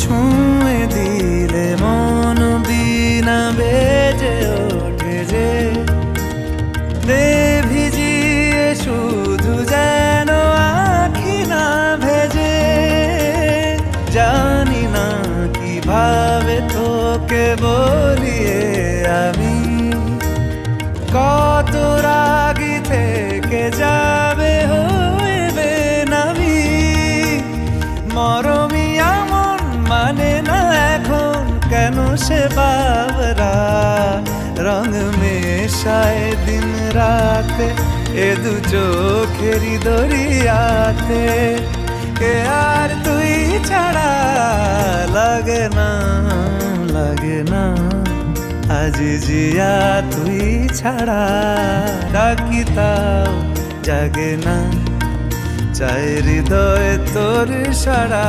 ছুঁয়ে দিলে মন বিনা বেজে ওঠে যে দে ভিজিয়ে শুধু যেন আখি না ভেজে। জানি না কিভাবে তোকে বলিয়ে আমি কত রাগি থেকে যাবে হইবে নামি। মরমি এমন মানে না এখন কেন সে বাবরা রং মেশায় দিন রাতে এ দু চোখেরি দরিয়াতে। কে আর তুই ছাড়া লাগে না লাগে না আজ জিয়া তুই ছাড়া ডাকি তাও জাগে না চাই হৃদয় তোর সারা।